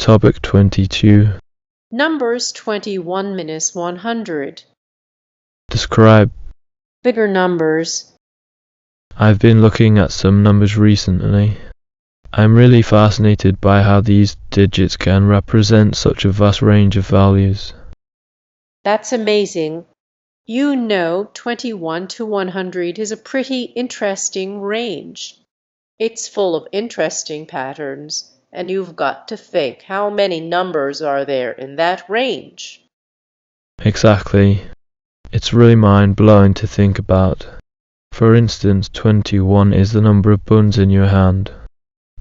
Topic 22. Numbers 21-100. Describe. Bigger numbers. I've been looking at some numbers recently. I'm really fascinated by how these digits can represent such a vast range of values. That's amazing. 21 to 100 is a pretty interesting range. It's full of interesting patterns, and you've got to think how many numbers are there in that range. Exactly. It's really mind-blowing to think about. For instance, 21 is the number of buns in your hand.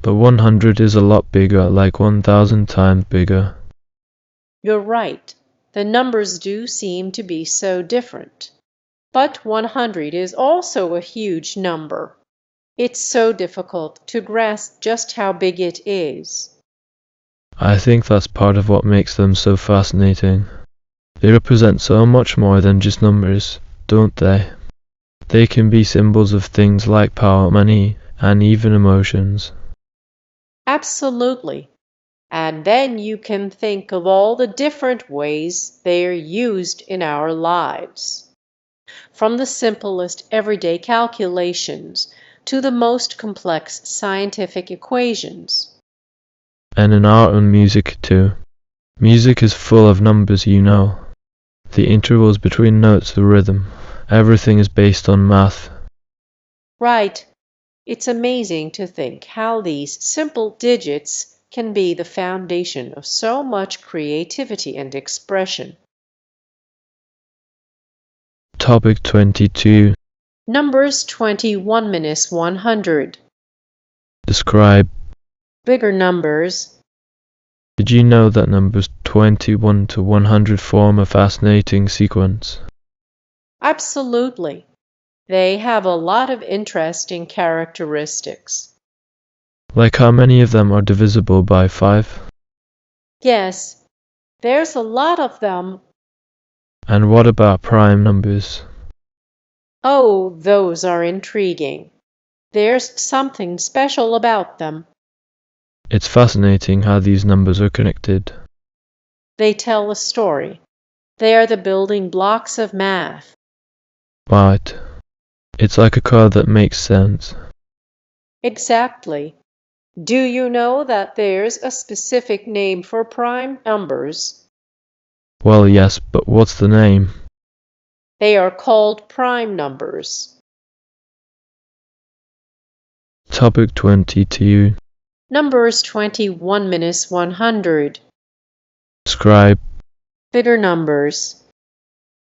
But 100 is a lot bigger, like 1,000 times bigger. You're right. The numbers do seem to be so different. But 100 is also a huge number. It's so difficult to grasp just how big it is. I think that's part of what makes them so fascinating. They represent so much more than just numbers, don't they? They can be symbols of things like power, money, and even emotions. Absolutely. And then you can think of all the different ways they're used in our lives. From the simplest everyday calculations to the most complex scientific equations. And in art and music too. Music is full of numbers, you know. The intervals between notes, the rhythm, everything is based on math. Right. It's amazing to think how these simple digits can be the foundation of so much creativity and expression. Topic 22. Numbers 21-100. Describe. Bigger numbers. Did you know that numbers 21 to 100 form a fascinating sequence? Absolutely. They have a lot of interesting characteristics. Like how many of them are divisible by 5? Yes, there's a lot of them. And what about prime numbers? Oh, those are intriguing. There's something special about them. It's fascinating how these numbers are connected. They tell a story. They are the building blocks of math. Right. It's like a code that makes sense. Exactly. Do you know that there's a specific name for prime numbers? Well, yes, but what's the name? They are called prime numbers. Topic 22. Numbers 21-100. Describe. Bigger numbers.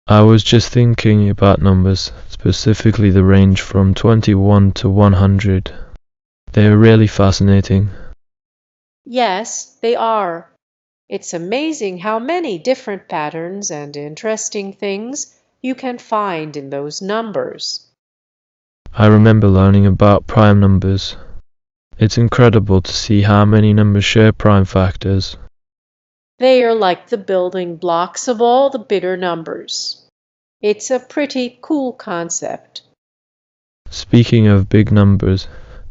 I was just thinking about numbers, specifically the range from 21 to 100. They are really fascinating. Yes, they are. It's amazing how many different patterns and interesting things you can find in those numbers. I remember learning about prime numbers. It's incredible to see how many numbers share prime factors. They are like the building blocks of all the bigger numbers. It's a pretty cool concept. Speaking of big numbers,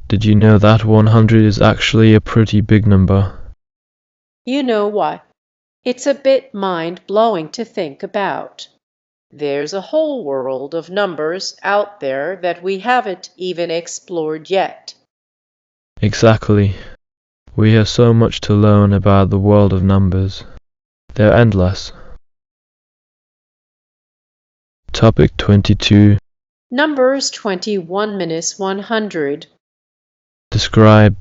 did you know that 100 is actually a pretty big number? You know what? It's a bit mind-blowing to think about. There's a whole world of numbers out there that we haven't even explored yet. Exactly. We have so much to learn about the world of numbers. They're endless. Topic 22. Numbers 21-100. Describe.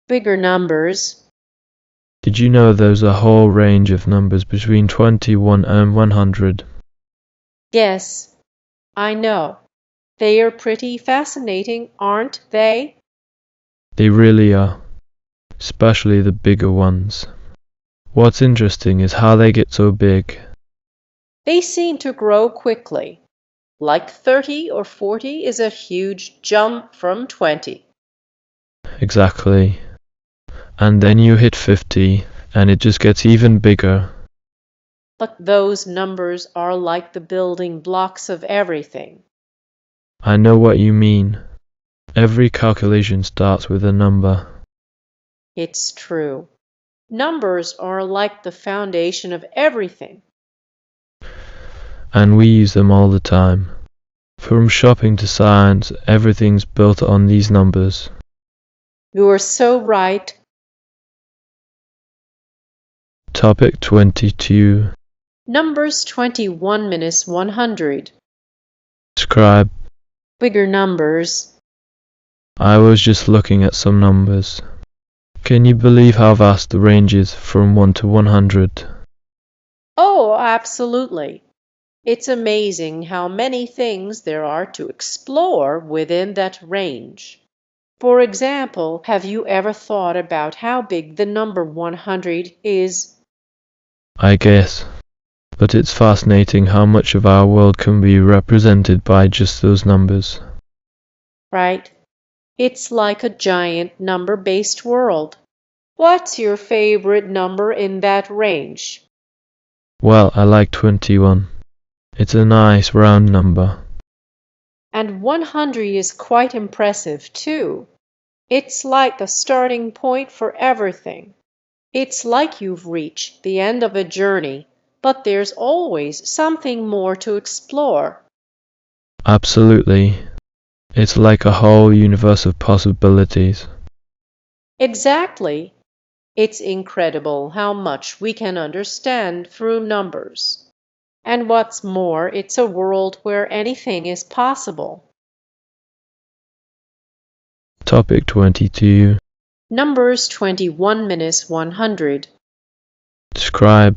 Bigger numbers. Did you know there's a whole range of numbers between 21 and 100? Yes, I know. They are pretty fascinating, aren't they? They really are, especially the bigger ones. What's interesting is how they get so big. They seem to grow quickly. Like 30 or 40 is a huge jump from 20. Exactly. And then you hit 50, and it just gets even bigger. But those numbers are like the building blocks of everything. I know what you mean. Every calculation starts with a number. It's true. Numbers are like the foundation of everything. And we use them all the time. From shopping to science, everything's built on these numbers. You are so right. Topic 22. Numbers 21 minus 100. Describe. Bigger numbers. I was just looking at some numbers. Can you believe how vast the range is from 1 to 100? Oh, absolutely. It's amazing how many things there are to explore within that range. For example, have you ever thought about how big the number 100 is? I guess. But it's fascinating how much of our world can be represented by just those numbers. Right? It's like a giant number-based world. What's your favorite number in that range? Well, I like 21. It's a nice round number. And 100 is quite impressive too. It's like the starting point for everything. It's like you've reached the end of a journey, but there's always something more to explore. Absolutely. It's like a whole universe of possibilities. Exactly. It's incredible how much we can understand through numbers. And what's more, it's a world where anything is possible. Topic 22. Numbers 21 minus 100. Describe.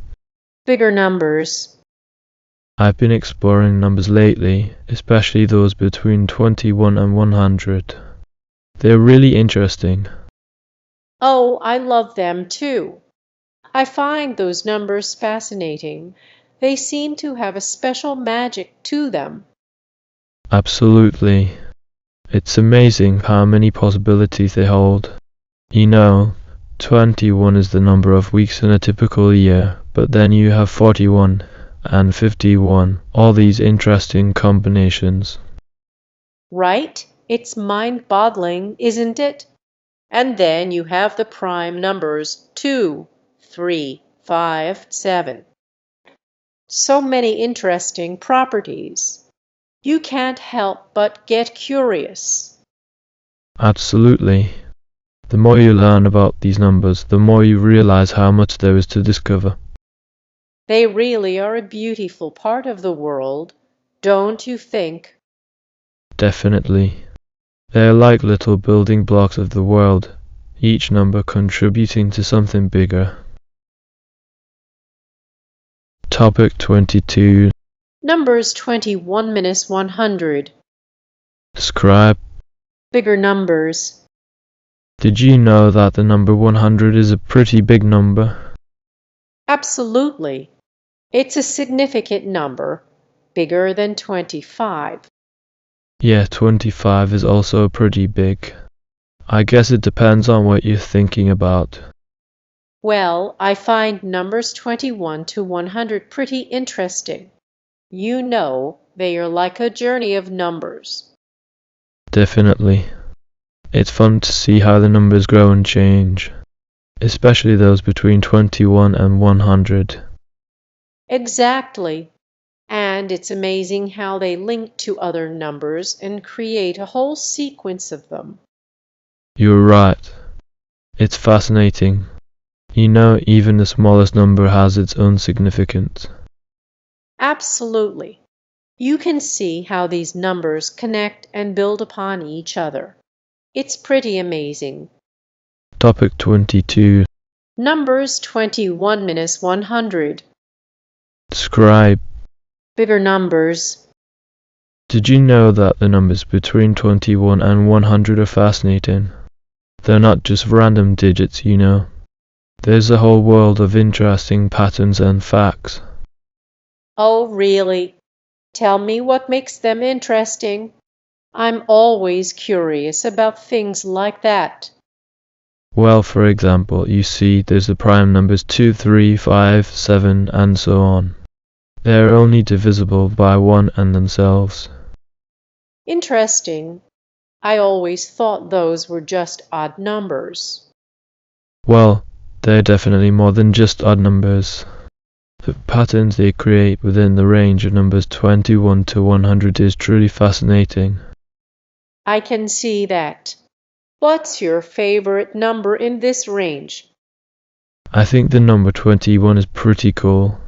Bigger numbers. I've been exploring numbers lately, especially those between 21 and 100. They're really interesting. Oh, I love them too. I find those numbers fascinating. They seem to have a special magic to them. Absolutely. It's amazing how many possibilities they hold. You know, 21 is the number of weeks in a typical year, but then you have 41 and 51, all these interesting combinations. Right? It's mind-boggling, isn't it? And then you have the prime numbers 2, 3, 5, 7. So many interesting properties. You can't help but get curious. Absolutely. The more you learn about these numbers, the more you realize how much there is to discover. They really are a beautiful part of the world, don't you think? Definitely. They're like little building blocks of the world, each number contributing to something bigger. Topic 22. Numbers 21 minus 100. Describe. Bigger numbers. Did you know that the number 100 is a pretty big number? Absolutely. It's a significant number, bigger than 25. Yeah, 25 is also pretty big. I guess it depends on what you're thinking about. Well, I find numbers 21 to 100 pretty interesting. You know, they are like a journey of numbers. Definitely. It's fun to see how the numbers grow and change, especially those between 21 and 100. Exactly. And it's amazing how they link to other numbers and create a whole sequence of them. You're right. It's fascinating. You know, even the smallest number has its own significance. Absolutely. You can see how these numbers connect and build upon each other. It's pretty amazing. Topic 22. Numbers 21 minus 100. Describe. Bigger numbers. Did you know that the numbers between 21 and 100 are fascinating? They're not just random digits, you know. There's a whole world of interesting patterns and facts. Oh, really? Tell me what makes them interesting. I'm always curious about things like that. Well, for example, you see there's the prime numbers 2, 3, 5, 7, and so on. They're only divisible by 1 and themselves. Interesting. I always thought those were just odd numbers. Well, They're definitely more than just odd numbers. The patterns they create within the range of numbers 21 to 100 is truly fascinating. I can see that. What's your favorite number in this range? I think the number 21 is pretty cool.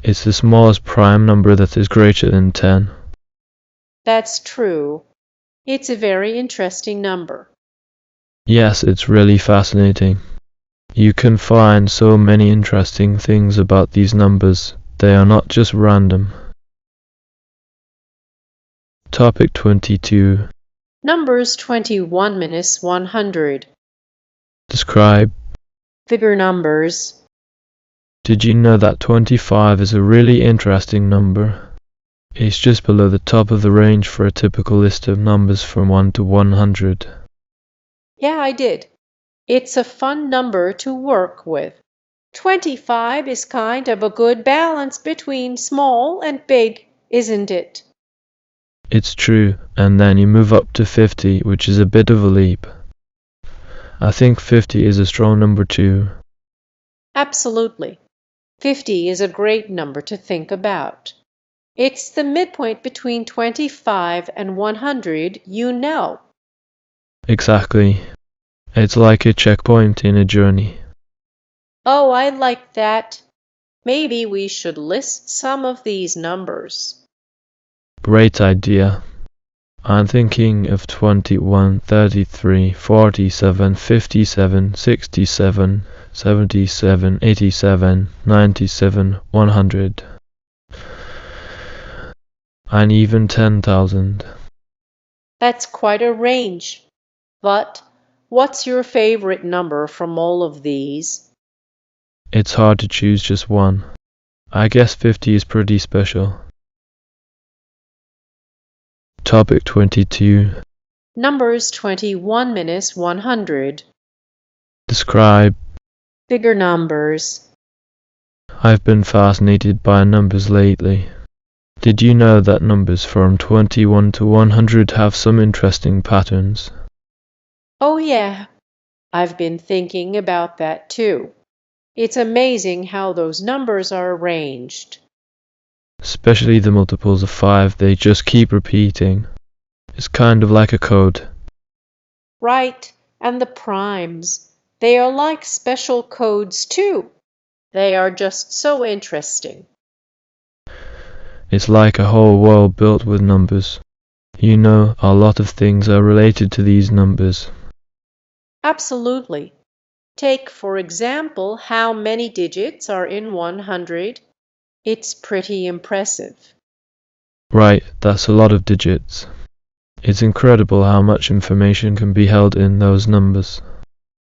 It's the smallest prime number that is greater than 10. That's true. It's a very interesting number. Yes, it's really fascinating. You can find so many interesting things about these numbers. They are not just random. Topic 22. Numbers 21 minus 100. Describe. Figure numbers. Did you know that 25 is a really interesting number? It's just below the top of the range for a typical list of numbers from 1 to 100. Yeah, I did. It's a fun number to work with. 25 is kind of a good balance between small and big, isn't it? It's true, and then you move up to 50, which is a bit of a leap. I think 50 is a strong number too. Absolutely. 50 is a great number to think about. It's the midpoint between 25 and 100, you know. Exactly. It's like a checkpoint in a journey. Oh, I like that. Maybe we should list some of these numbers. Great idea. I'm thinking of 21, 33, 47, 57, 67, 77, 87, 97, 100, and even 10,000. That's quite a range. But what's your favorite number from all of these? It's hard to choose just one. I guess 50 is pretty special. Topic 22. Numbers 21 minus 100. Describe. Bigger numbers. I've been fascinated by numbers lately. Did you know that numbers from 21 to 100 have some interesting patterns? Oh, yeah. I've been thinking about that too. It's amazing how those numbers are arranged. Especially the multiples of 5, they just keep repeating. It's kind of like a code. Right, and the primes. They are like special codes too. They are just so interesting. It's like a whole world built with numbers. You know, a lot of things are related to these numbers. Absolutely. Take, for example, how many digits are in 100. It's pretty impressive. Right, that's a lot of digits. It's incredible how much information can be held in those numbers.